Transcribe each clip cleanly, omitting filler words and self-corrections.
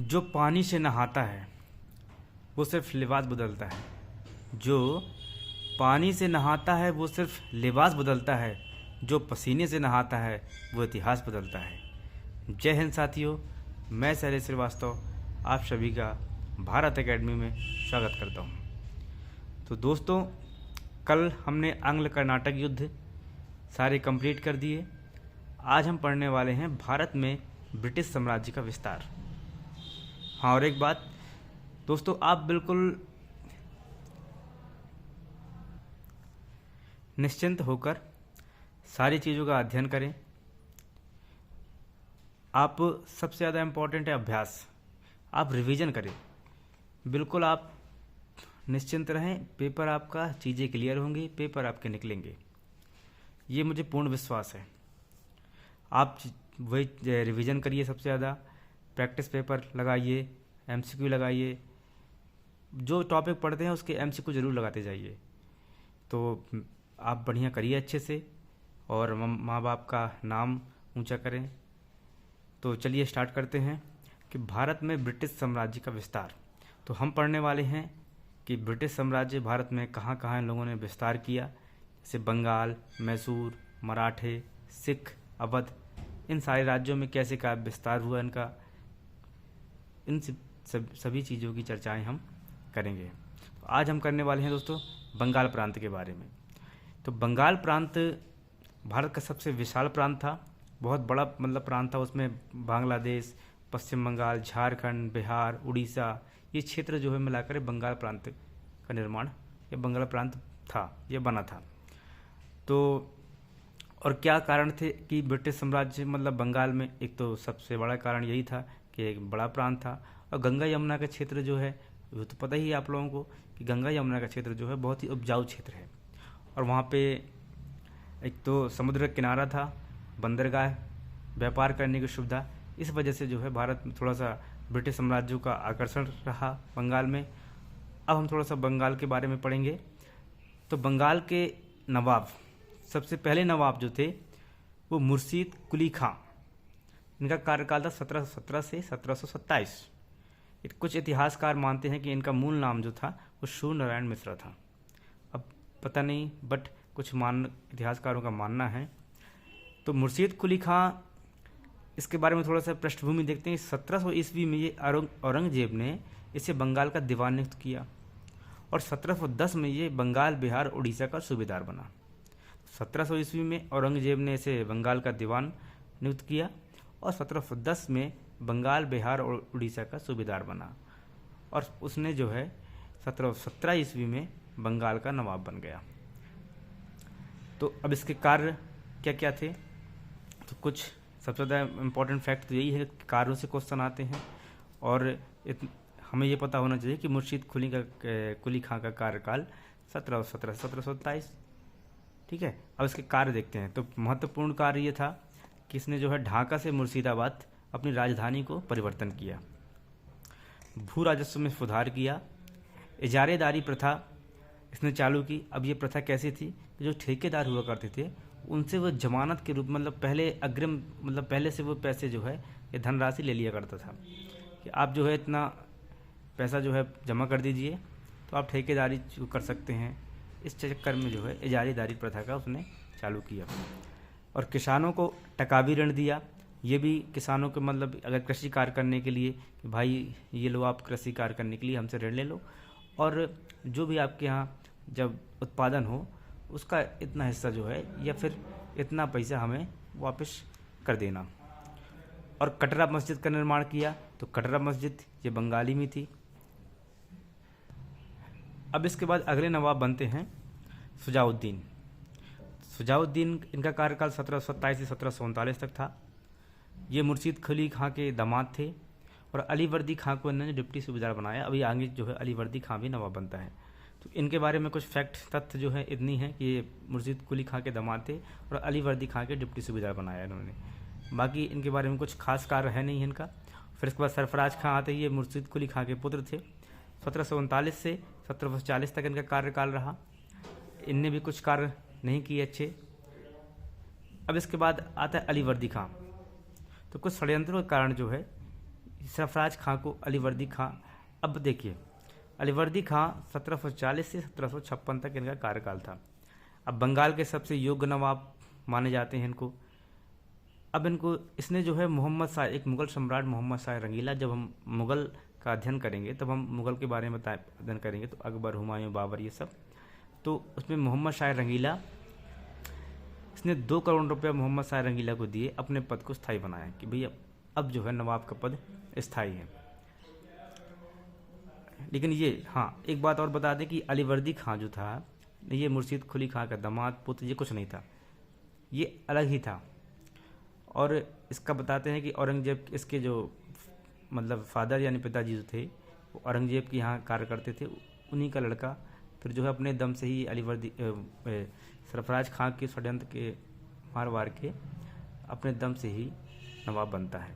जो पानी से नहाता है वो सिर्फ लिबास बदलता है। जो पानी से नहाता है वो सिर्फ लिबास बदलता है। जो पसीने से नहाता है वो इतिहास बदलता है। जय हिंद साथियों, मैं शैलेश श्रीवास्तव आप सभी का भारत एकेडमी में स्वागत करता हूँ। तो दोस्तों, कल हमने आंग्ल कर्नाटक युद्ध सारे कंप्लीट कर दिए। आज हम पढ़ने वाले हैं भारत में ब्रिटिश साम्राज्य का विस्तार। हाँ, और एक बात दोस्तों, आप बिल्कुल निश्चिंत होकर सारी चीज़ों का अध्ययन करें। आप सबसे ज़्यादा इम्पोर्टेंट है अभ्यास। आप रिवीजन करें, बिल्कुल आप निश्चिंत रहें। पेपर आपका चीज़ें क्लियर होंगी, पेपर आपके निकलेंगे, ये मुझे पूर्ण विश्वास है। आप वही रिवीजन करिए, सबसे ज़्यादा प्रैक्टिस पेपर लगाइए, एमसीक्यू लगाइए। जो टॉपिक पढ़ते हैं उसके एमसीक्यू ज़रूर लगाते जाइए। तो आप बढ़िया करिए अच्छे से और माँ बाप का नाम ऊंचा करें। तो चलिए स्टार्ट करते हैं कि भारत में ब्रिटिश साम्राज्य का विस्तार। तो हम पढ़ने वाले हैं कि ब्रिटिश साम्राज्य भारत में कहाँ कहाँ इन लोगों ने विस्तार किया। जैसे बंगाल, मैसूर, मराठे, सिख, अवध, इन सारे राज्यों में कैसे क्या विस्तार हुआ इनका, इन सभी चीज़ों की चर्चाएं हम करेंगे। तो आज हम करने वाले हैं दोस्तों बंगाल प्रांत के बारे में। तो बंगाल प्रांत भारत का सबसे विशाल प्रांत था, बहुत बड़ा प्रांत था। उसमें बांग्लादेश, पश्चिम बंगाल, झारखंड, बिहार, उड़ीसा, ये क्षेत्र जो है मिलाकर बंगाल प्रांत का निर्माण या बंगाल प्रांत था, ये बना था। तो और क्या कारण थे कि ब्रिटिश साम्राज्य बंगाल में, एक तो सबसे बड़ा कारण यही था कि एक बड़ा प्रांत था और गंगा यमुना का क्षेत्र जो है, वो तो पता ही है आप लोगों को कि गंगा यमुना का क्षेत्र जो है बहुत ही उपजाऊ क्षेत्र है। और वहाँ पे एक तो समुद्र का किनारा था, बंदरगाह, व्यापार करने की सुविधा, इस वजह से जो है भारत में थोड़ा सा ब्रिटिश साम्राज्य का आकर्षण रहा बंगाल में। अब हम थोड़ा सा बंगाल के बारे में पढ़ेंगे। तो बंगाल के नवाब, सबसे पहले नवाब जो थे वो मुर्शीद कुली खां, इनका कार्यकाल था 1717 से 1727। कुछ इतिहासकार मानते हैं कि इनका मूल नाम जो था वो सूर्य नारायण मिश्रा था। अब पता नहीं, बट कुछ इतिहासकारों का मानना है। तो मुर्शीद कुली खां, इसके बारे में थोड़ा सा पृष्ठभूमि देखते हैं। 1700 ईस्वी में ये औरंगजेब ने इसे बंगाल का दीवान नियुक्त किया और 1710 में ये बंगाल, बिहार, उड़ीसा का सूबेदार बना। 1700 ईस्वी में औरंगजेब ने इसे बंगाल का दीवान नियुक्त किया और 1710 में बंगाल, बिहार और उड़ीसा का सूबेदार बना और उसने जो है 1717 ईस्वी में बंगाल का नवाब बन गया। तो अब इसके कार्य क्या क्या थे, तो कुछ सबसे ज़्यादा इम्पोर्टेंट फैक्ट तो यही है कि कार्यों से क्वेश्चन आते हैं और हमें ये पता होना चाहिए कि मुर्शीद कुली खां का कार्यकाल 1727। ठीक है, अब इसके कार्य देखते हैं। तो महत्वपूर्ण कार्य ये था कि इसने जो है ढाका से मुर्शिदाबाद अपनी राजधानी को परिवर्तन किया, भू राजस्व में सुधार किया, इजारेदारी प्रथा इसने चालू की। अब ये प्रथा कैसी थी कि जो ठेकेदार हुआ करते थे उनसे वो जमानत के रूप पहले अग्रिम पहले से वो पैसे जो है ये धनराशि ले लिया करता था कि आप जो है इतना पैसा जो है जमा कर दीजिए तो आप ठेकेदारी कर सकते हैं। इस चक्कर में जो है इजारेदारी प्रथा का उसने चालू किया और किसानों को टकावी ऋण दिया। ये भी किसानों के अगर कृषि कार्य करने के लिए कि भाई ये लो, आप कृषि कार्य करने के लिए हमसे ऋण ले लो और जो भी आपके यहाँ जब उत्पादन हो उसका इतना हिस्सा जो है या फिर इतना पैसा हमें वापस कर देना। और कटरा मस्जिद का निर्माण किया। तो कटरा मस्जिद ये बंगाली में थी। अब इसके बाद अगले नवाब बनते हैं शुजाउद्दीन। शुजाउद्दीन, इनका कार्यकाल 1727 से 1739 तक था। ये मुर्शीद कुली खां के दामाद थे और अलीवर्दी खां को इन्होंने डिप्टी सूबेदार बनाया। अभी आगे जो है अलीवर्दी खां भी नवाब बनता है। तो इनके बारे में कुछ फैक्ट तथ्य जो है इतनी है कि ये मुर्शीद कुली खां के दामाद थे और अलीवर्दी खां के डिप्टी सूबेदार बनाया इन्होंने। बाकी इनके बारे में कुछ खास कार्य है नहीं इनका। फिर इसके बाद सरफराज खां आते ही ये मुर्शीद कुली खां के पुत्र थे। 1739 से 1740 तक इनका कार्यकाल रहा। इनने भी कुछ कार्य नहीं किए अच्छे। अब इसके बाद आता है अलीवर्दी खां। तो कुछ षड्यंत्रों के कारण जो है सरफराज खां को अलीवर्दी खां। अब देखिए, अलीवर्दी खां 1740 से 1756 तक इनका कार्यकाल था। अब बंगाल के सबसे योग्य नवाब माने जाते हैं इनको। अब इनको इसने जो है मोहम्मद शाह, एक मुग़ल सम्राट मोहम्मद शाह रंगीला, जब हम मुग़ल का अध्ययन करेंगे तब हम मुग़ल के बारे में अध्ययन करेंगे, तो अकबर, हुमायूं, बाबर, ये सब, तो उसमें मोहम्मद शाह रंगीला, इसने 2 करोड़ रुपया मोहम्मद शाह रंगीला को दिए, अपने पद को स्थायी बनाया कि भैया अब जो है नवाब का पद स्थायी है। लेकिन ये, हाँ, एक बात और बता दें कि अलीवर्दी खां जो था, ये मुर्शीद कुली खां का दामाद, पुत्र, ये कुछ नहीं था, ये अलग ही था। और इसका बताते हैं कि औरंगजेब, इसके जो मतलब फादर यानी पिताजी जो थे, वो औरंगजेब के यहाँ कार्य करते थे, उन्हीं का लड़का फिर जो है अपने दम से ही अलीवर्दी सरफराज खां के षड्यंत्र के मार वार के अपने दम से ही नवाब बनता है।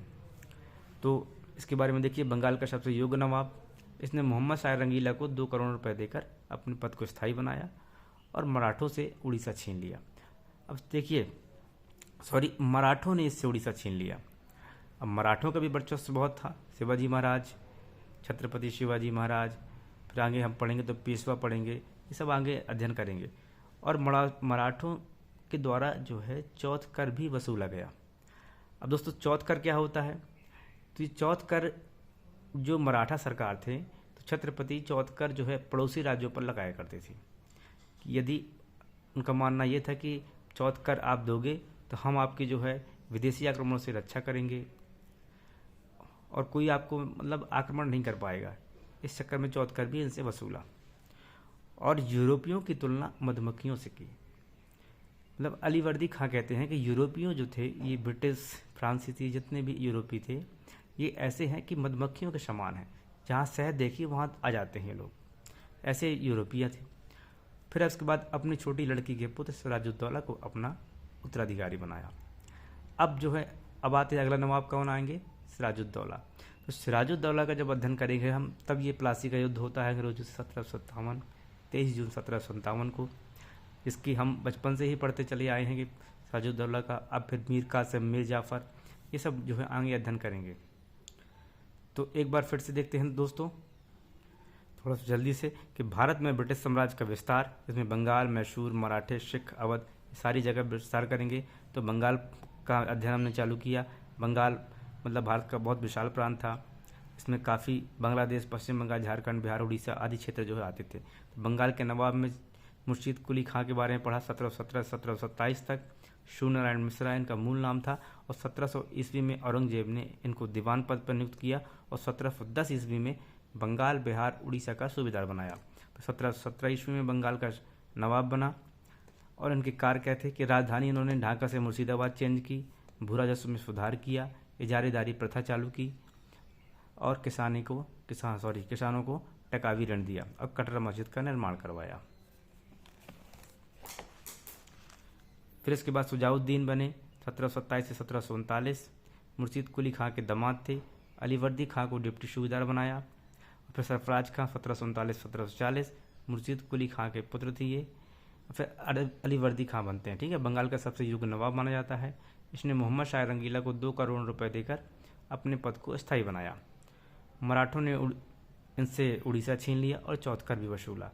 तो इसके बारे में देखिए, बंगाल का सबसे योग्य नवाब, इसने मोहम्मद शाह रंगीला को 2 करोड़ रुपए देकर अपने पद को स्थायी बनाया और मराठों से उड़ीसा छीन लिया। अब देखिए, मराठों ने इससे उड़ीसा छीन लिया। अब मराठों का भी वर्चस्व बहुत था, शिवाजी महाराज, छत्रपति शिवाजी महाराज, फिर आगे हम पढ़ेंगे तो पेशवा पढ़ेंगे, ये सब आगे अध्ययन करेंगे। और मराठों के द्वारा जो है चौथ कर भी वसूला गया। अब दोस्तों, चौथ कर क्या होता है? तो ये चौथ कर जो मराठा सरकार थे, तो छत्रपति चौथ कर जो है पड़ोसी राज्यों पर लगाया करते थे। कि यदि उनका मानना ये था कि चौथ कर आप दोगे तो हम आपकी जो है विदेशी आक्रमणों से रक्षा करेंगे और कोई आपको मतलब आक्रमण नहीं कर पाएगा। इस चक्कर में चौथ कर भी इनसे वसूला और यूरोपियों की तुलना मधुमक्खियों से की। मतलब अलीवर्दी खां कहते हैं कि यूरोपियों जो थे, ये ब्रिटिश, फ्रांसीसी, जितने भी यूरोपी थे, ये ऐसे हैं कि मधुमक्खियों के समान हैं, जहाँ शहद देखिए वहाँ आ जाते हैं ये लोग, ऐसे यूरोपीय थे। फिर उसके बाद अपनी छोटी लड़की के पुत्र सिराजुद्दौला को अपना उत्तराधिकारी बनाया। अब जो है, अब आते अगला नवाब कौन आएंगे? सिराजुद्दौला। तो सिराजुद्दौला का जब अध्ययन करेंगे हम, तब ये प्लासी का युद्ध होता है अंग्रेजों से 1757, 23 जून 1757 को, इसकी हम बचपन से ही पढ़ते चले आए हैं कि सिराजुद्दौला का। अब फिर मीर कासिम, मीर जाफ़र, ये सब जो है आगे अध्ययन करेंगे। तो एक बार फिर से देखते हैं दोस्तों, थोड़ा सा जल्दी से, कि भारत में ब्रिटिश साम्राज्य का विस्तार, इसमें बंगाल, मैसूर, मराठे, सिख, अवध, सारी जगह विस्तार करेंगे। तो बंगाल का अध्ययन हमने चालू किया। बंगाल मतलब भारत का बहुत विशाल प्रांत था, इसमें काफ़ी बांग्लादेश, पश्चिम बंगाल, झारखंड, बिहार, उड़ीसा आदि क्षेत्र जो है आते थे। तो बंगाल के नवाब में मुर्शीद कुली खां के बारे में पढ़ा। 1717 1727 तक सूर्यनारायण मिश्रा इनका मूल नाम था और 1700 ईस्वी में औरंगजेब ने इनको दीवान पद पर नियुक्त किया और 1710 ईस्वी में बंगाल, बिहार, उड़ीसा का सूबेदार बनाया। 1717 ईस्वी में बंगाल का नवाब बना और इनके कार्य क्या थे कि राजधानी इन्होंने ढाका से मुर्शिदाबाद चेंज की, भू राजस्व में सुधार किया, इजारेदारी प्रथा चालू की और किसानों को टकावी ऋण दिया और कटरा मस्जिद का निर्माण करवाया। फिर इसके बाद सुजाउद्दीन बने 1727 से 1739, मुर्शीद कुली खां के दामाद थे। अलीवर्दी खां को डिप्टी सूबेदार बनाया। फिर सरफराज खां 1739 1740, मुर्शीद कुली खां के पुत्र थे ये। फिर अलीवर्दी खां बनते हैं, ठीक है। बंगाल का सबसे योग्य नवाब माना जाता है। इसने मोहम्मद शाह रंगीला को 2 करोड़ रुपए देकर अपने पद को स्थायी बनाया। मराठों ने इनसे उड़ीसा छीन लिया और चौथ कर भी वसूला।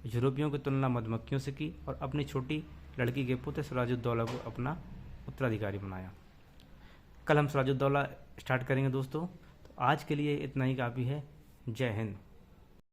यूरोपियों की तुलना मधुमक्खियों से की और अपनी छोटी लड़की के पुत्र सिराजुद्दौला को अपना उत्तराधिकारी बनाया। कल हम सिराजुद्दौला स्टार्ट करेंगे दोस्तों। तो आज के लिए इतना ही काफ़ी है। जय हिंद।